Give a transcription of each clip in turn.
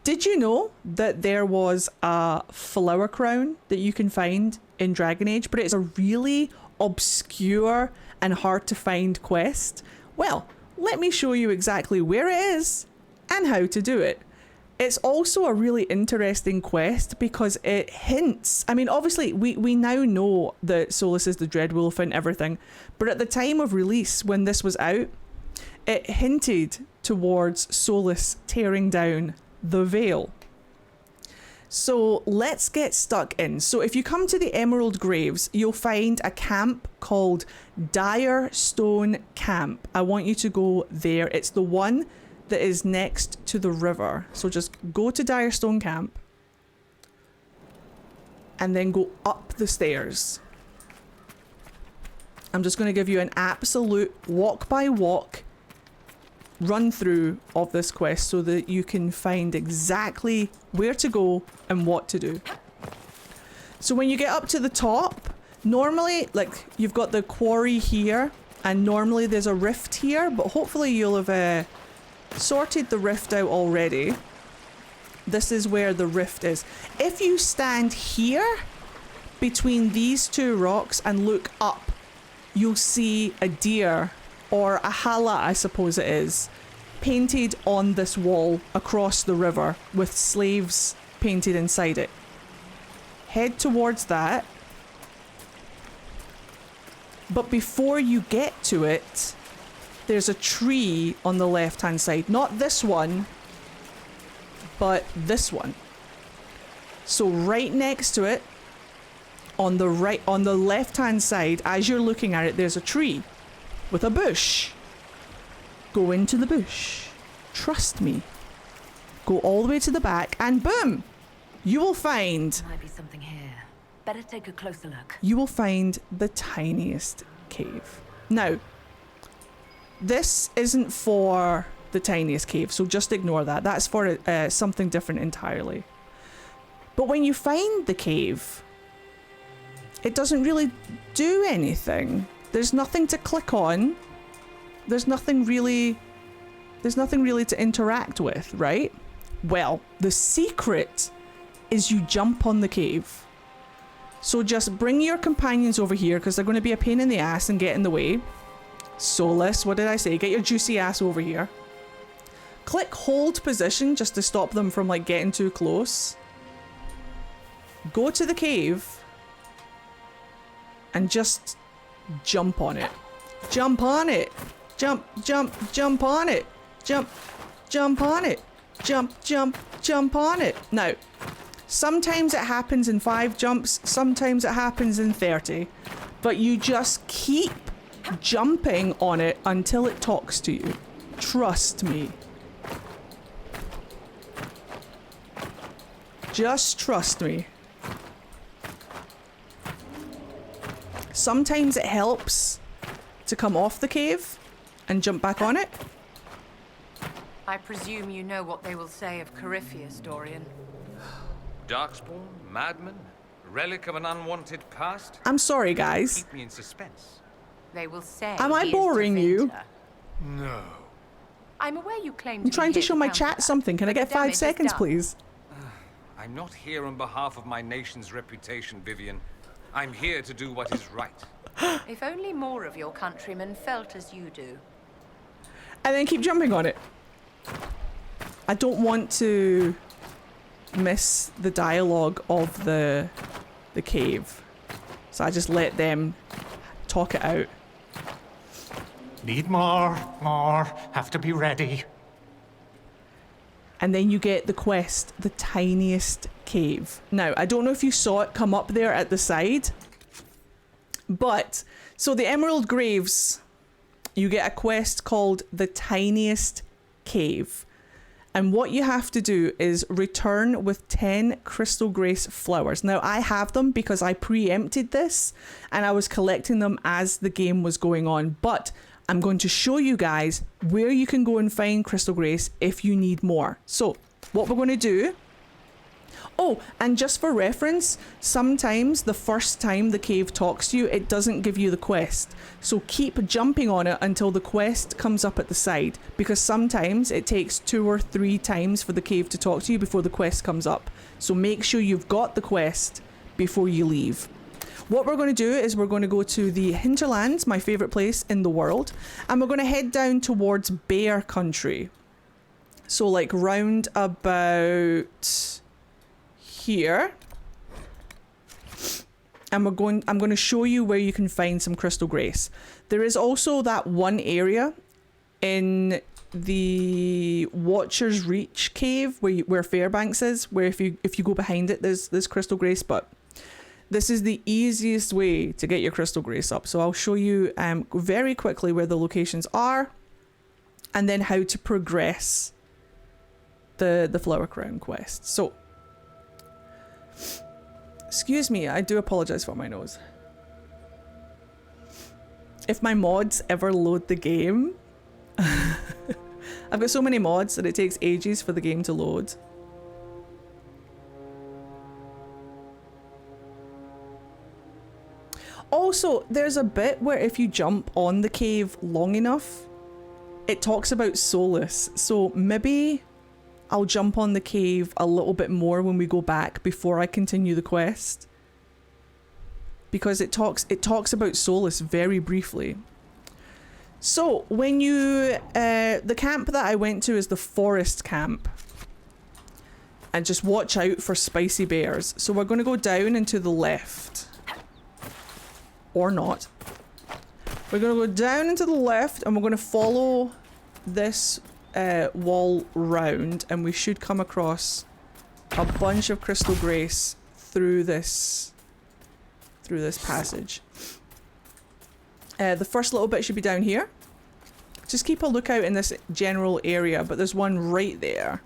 Did you know that there was a flower crown that you can find in Dragon Age, but it's a really obscure and hard to find quest? Well, let me show you exactly where it is and how to do it. It's also a really interesting quest because it hints, I mean, obviously we now know that Solus is the Dreadwolf and everything, but at the time of release when this was out, it hinted towards Solus tearing down the veil. So let's get stuck in. So if you come to the Emerald Graves, you'll find a camp called Dire Stone Camp. I want you to go there. It's the one that is next to the river. So just go to Dire Stone Camp and then go up the stairs. I'm just going to give you an absolute walk by walk run through of this quest so that you can find exactly where to go and what to do. So when you get up to the top, normally, like, you've got the quarry here, and normally there's a rift here, but hopefully you'll have sorted the rift out already. This is where the rift is. If you stand here between these two rocks and look up, you'll see a deer, or a hala, I suppose it is, painted on this wall across the river with slaves painted inside it. Head towards that. But before you get to it, there's a tree on the left-hand side. Not this one, but this one. So right next to it, on the left-hand side, as you're looking at it, there's a tree with a bush. Go into the bush. Trust me. Go all the way to the back and boom! You will find... There might be something here. Better take a closer look. You will find the tiniest cave. Now, this isn't for the tiniest cave, so just ignore that. That's for something different entirely. But when you find the cave, it doesn't really do anything. There's nothing to click on. There's nothing really to interact with, right? Well, the secret is you jump on the cave. So just bring your companions over here because they're going to be a pain in the ass and get in the way. Solus, what did I say? Get your juicy ass over here. Click hold position just to stop them from like getting too close. Go to the cave and just jump on it. Jump on it. Jump, jump, jump on it. Jump, jump on it. Jump, jump, jump on it. Now, sometimes it happens in 5 jumps, sometimes it happens in 30. But you just keep jumping on it until it talks to you. Trust me. Just trust me. Sometimes it helps to come off the cave and jump back on it. I presume you know what they will say of Corypheus, Dorian. Darkspawn, madman, relic of an unwanted past. I'm sorry, guys. Keep me in suspense. They will say. Am I he is boring you? Tevinter. No. I'm aware you claim to I'm trying be to here show my counter chat that, something. Can I but get the 5 damage is seconds, done. please? I'm not here on behalf of my nation's reputation, Vivian. I'm here to do what is right. If only more of your countrymen felt as you do. And then keep jumping on it. I don't want to miss the dialogue of the cave. So I just let them talk it out. Need more, have to be ready. And then you get the quest, the tiniest cave. Now, I don't know if you saw it come up there at the side, but, so the Emerald Graves, you get a quest called the tiniest cave. And what you have to do is return with 10 Crystal Grace flowers. Now, I have them because I preempted this and I was collecting them as the game was going on. But I'm going to show you guys where you can go and find Crystal Grace if you need more. So, what we're going to do Oh, and just for reference, sometimes the first time the cave talks to you, it doesn't give you the quest. So keep jumping on it until the quest comes up at the side, because sometimes it takes 2 or 3 times for the cave to talk to you before the quest comes up. So make sure you've got the quest before you leave. What we're going to do is we're going to go to the hinterlands, my favourite place in the world, and we're going to head down towards Bear Country. So like round about here, and I'm going to show you where you can find some crystal grace. There is also that one area in the Watcher's Reach cave where Fairbanks is, where if you go behind it, there's crystal grace. But this is the easiest way to get your crystal grace up. So I'll show you very quickly where the locations are, and then how to progress the Flower Crown quest. So. Excuse me, I do apologise for my nose. If my mods ever load the game, I've got so many mods that it takes ages for the game to load. Also, there's a bit where if you jump on the cave long enough, it talks about Solus. So maybe I'll jump on the cave a little bit more when we go back before I continue the quest, because it talks about Solus very briefly. So when you the camp that I went to is the forest camp, and just watch out for spicy bears. So we're going to go down and to the left, or not. We're going to go down and to the left, and we're going to follow this wall round, and we should come across a bunch of crystal grace through this passage. The first little bit should be down here. Just keep a lookout in this general area, but there's one right there.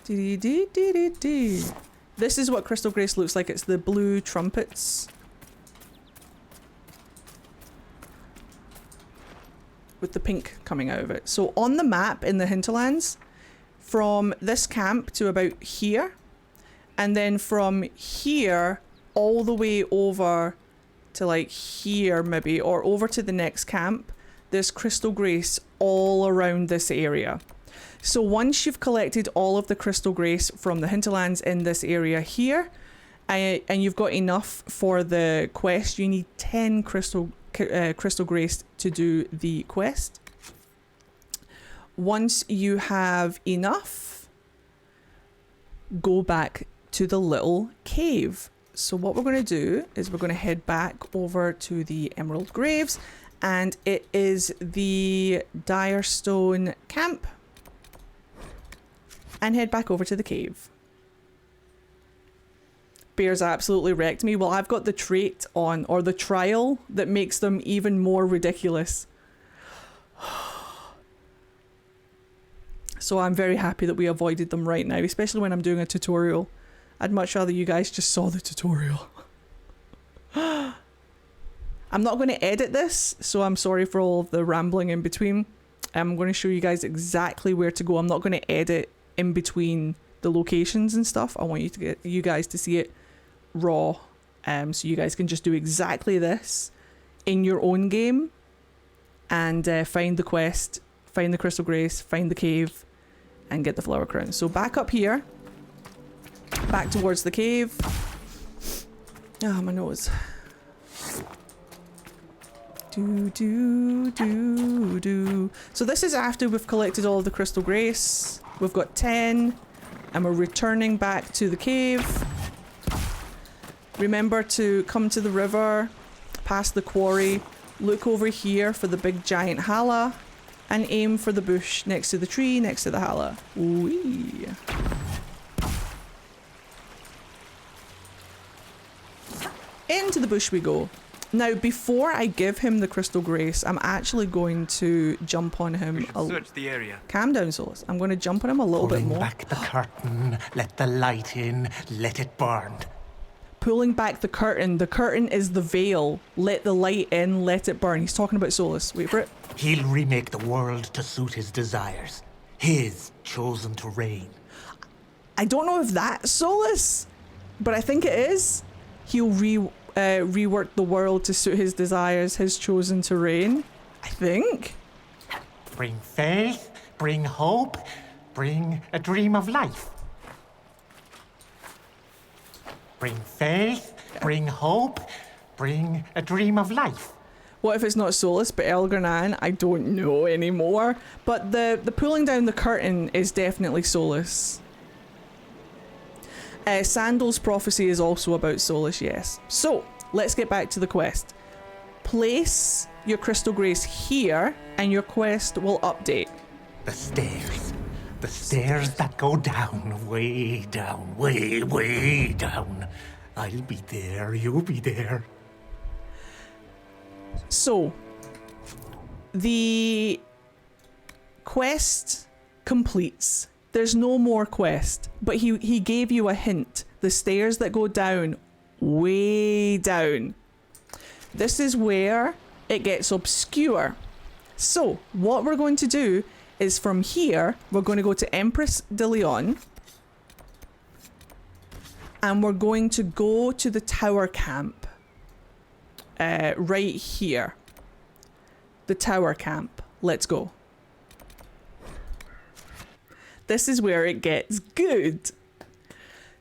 This is what crystal grace looks like. It's the blue trumpets with the pink coming out of it. So on the map in the hinterlands, from this camp to about here, and then from here all the way over to like here maybe, or over to the next camp, there's crystal grace all around this area. So once you've collected all of the crystal grace from the hinterlands in this area here, and you've got enough for the quest, you need 10 crystal grace to do the quest. Once you have enough, go back to the little cave. So what we're going to do is we're going to head back over to the Emerald Graves, and it is the Direstone camp, and head back over to the cave. Bears absolutely wrecked me. Well, I've got the trait on, or the trial, that makes them even more ridiculous. So I'm very happy that we avoided them right now, especially when I'm doing a tutorial. I'd much rather you guys just saw the tutorial. I'm not going to edit this, so I'm sorry for all of the rambling in between. I'm going to show you guys exactly where to go. I'm not going to edit in between the locations and stuff. I want you guys to see it raw, so you guys can just do exactly this in your own game, and find the quest, find the crystal grace, find the cave, and get the flower crown. So back up here, back towards the cave. Ah, my nose. So this is after we've collected all of the crystal grace. We've got 10, and we're returning back to the cave. Remember to come to the river, past the quarry, look over here for the big giant hala, and aim for the bush next to the tree next to the hala. Whee! Into the bush we go. Now, before I give him the crystal grace, I'm actually going to jump on him. Search the area. Calm down, Solus. I'm going to jump on him a little bit more. Pulling back the curtain, let the light in, let it burn. Pulling back the curtain. The curtain is the veil. Let the light in, let it burn. He's talking about Solus. Wait for it. He'll remake the world to suit his desires. his chosen terrain. I don't know if that's Solus, but I think it is. He'll rework the world to suit his desires, his chosen terrain. I think. Bring faith, bring hope, bring a dream of life. Bring faith, bring hope, bring a dream of life. What if it's not Solus but Elgernan? I don't know anymore. But the pulling down the curtain is definitely Solus. Sandal's prophecy is also about Solus, yes. So, let's get back to the quest. Place your crystal grace here and your quest will update. The stairs. The stairs that go down, way down, way, way down. I'll be there, you'll be there. So, the quest completes. There's no more quest, but he gave you a hint. The stairs that go down, way down. This is where it gets obscure. So, what we're going to do is from here, we're going to go to Empress de Leon. And we're going to go to the tower camp. Right here. The tower camp. Let's go. This is where it gets good.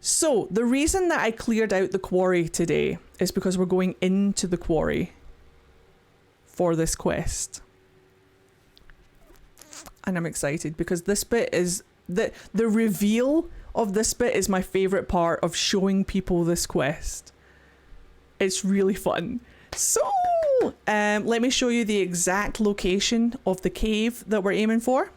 So, the reason that I cleared out the quarry today is because we're going into the quarry for this quest. And I'm excited because this bit is... The reveal of this bit is my favourite part of showing people this quest. It's really fun. So, let me show you the exact location of the cave that we're aiming for.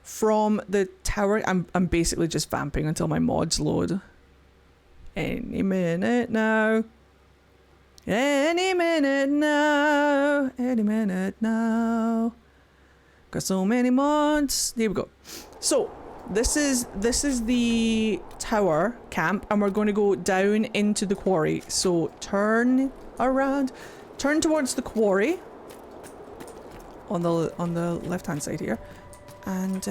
From the tower, I'm basically just vamping until my mods load. Any minute now. Any minute now. Any minute now. Got so many mods. There we go. So, this is the tower camp, and we're going to go down into the quarry. So, turn around. Turn towards the quarry. On the left-hand side here. And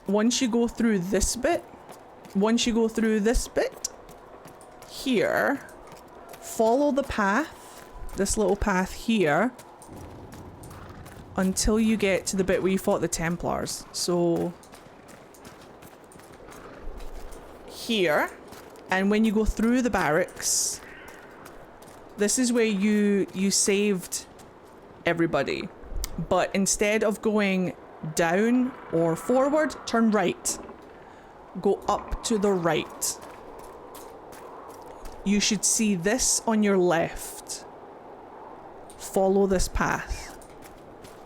once you go through this bit, here, follow the path, this little path here, until you get to the bit where you fought the Templars. So, here, and when you go through the barracks, this is where you saved everybody. But instead of going down or forward, turn right. Go up to the right. You should see this on your left. Follow this path.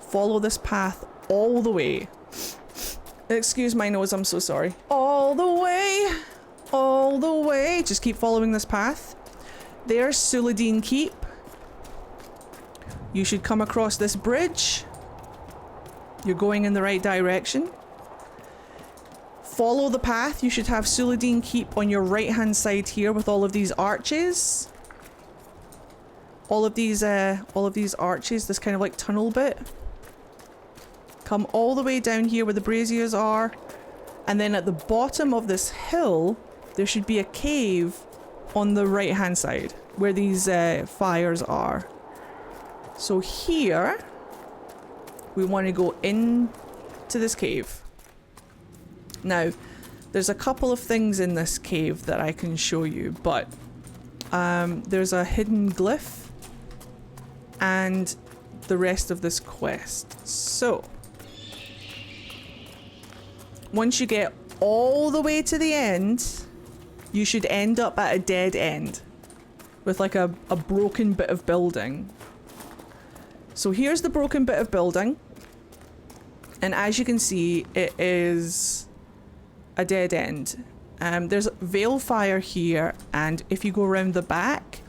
Follow this path all the way. Excuse my nose, I'm so sorry. All the way. All the way. Just keep following this path. There's Suladin Keep. You should come across this bridge. You're going in the right direction. Follow the path. You should have Suladin Keep on your right hand side here with all of these arches. All of these arches, this kind of like tunnel bit. Come all the way down here where the braziers are. And then at the bottom of this hill, there should be a cave on the right hand side where these fires are. So here, we want to go in to this cave. Now, there's a couple of things in this cave that I can show you, but there's a hidden glyph and the rest of this quest. So, once you get all the way to the end, you should end up at a dead end with like a broken bit of building. So here's the broken bit of building, and as you can see, it is a dead end. There's Veilfire here, and if you go around the back,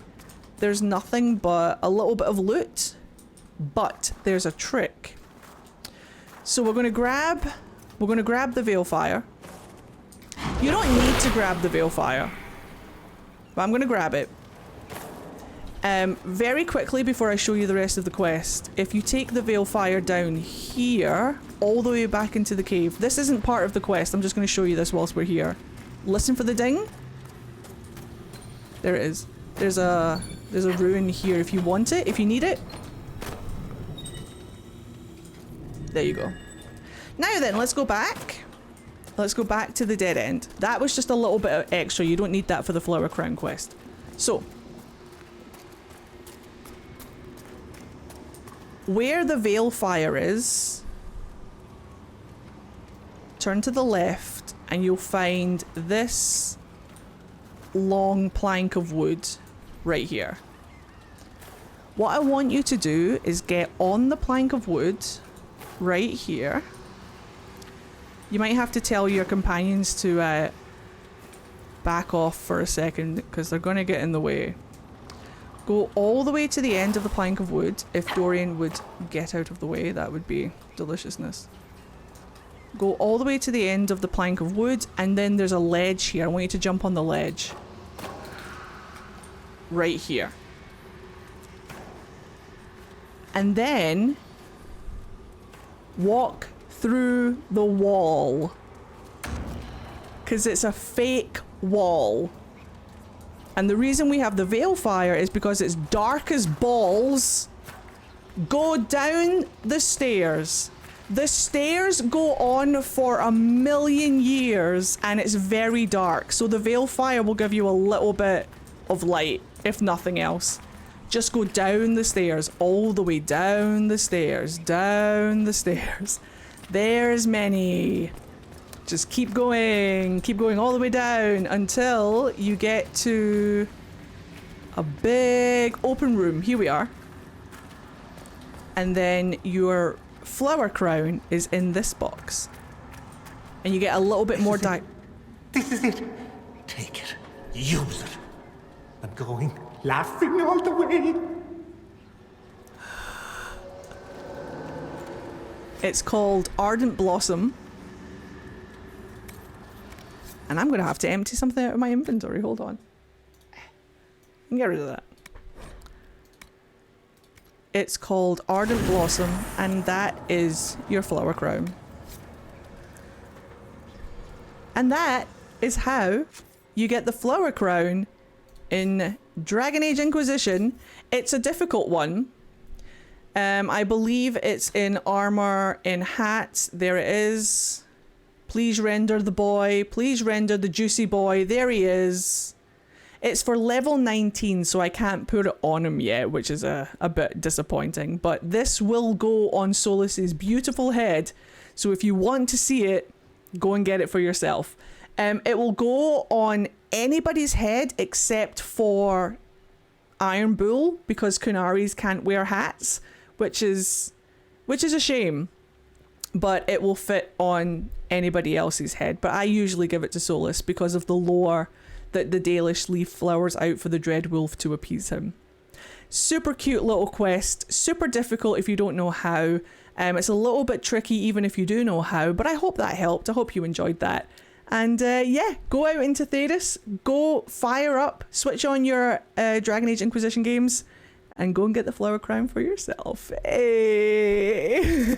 there's nothing but a little bit of loot, but there's a trick. So we're gonna grab the Veilfire. You don't need to grab the Veilfire, but I'm gonna grab it. Very quickly before I show you the rest of the quest, if you take the Veilfire down here, all the way back into the cave, this isn't part of the quest, I'm just going to show you this whilst we're here. Listen for the ding. There it is. There's a ruin here if you want it, if you need it. There you go. Now then, let's go back. Let's go back to the dead end. That was just a little bit of extra. You don't need that for the Flower Crown quest. So, where the Veilfire is, turn to the left and you'll find this long plank of wood right here. What I want you to do is get on the plank of wood right here. You might have to tell your companions to back off for a second because they're going to get in the way. Go all the way to the end of the plank of wood. If Dorian would get out of the way, that would be deliciousness. Go all the way to the end of the plank of wood, and then there's a ledge here. I want you to jump on the ledge. Right here. And then walk through the wall. Because it's a fake wall. And the reason we have the Veilfire is because it's dark as balls. Go down the stairs. The stairs go on for 1,000,000 years and it's very dark. So the Veilfire will give you a little bit of light, if nothing else. Just go down the stairs, all the way down the stairs, down the stairs. There's many. Just keep going all the way down until you get to a big open room. Here we are. And then your flower crown is in this box. And you get a little bit more This is it. Take it. Use it. I'm going laughing all the way. It's called Ardent Blossom. And I'm going to have to empty something out of my inventory. Hold on. Get rid of that. It's called Ardent Blossom, and that is your flower crown. And that is how you get the flower crown in Dragon Age Inquisition. It's a difficult one. I believe it's in armor, in hats. There it is. Please render the boy. Please render the juicy boy. There he is. It's for level 19, so I can't put it on him yet, which is a bit disappointing. But this will go on Solus's beautiful head. So if you want to see it, go and get it for yourself. It will go on anybody's head except for Iron Bull, because Kunaris can't wear hats, which is a shame. But it will fit on anybody else's head. But I usually give it to Solus because of the lore that the Dalish leave flowers out for the Dreadwolf to appease him. Super cute little quest. Super difficult if you don't know how. It's a little bit tricky even if you do know how. But I hope that helped. I hope you enjoyed that. And yeah, go out into Thedas. Go fire up. Switch on your Dragon Age Inquisition games. And go and get the flower crown for yourself. Hey!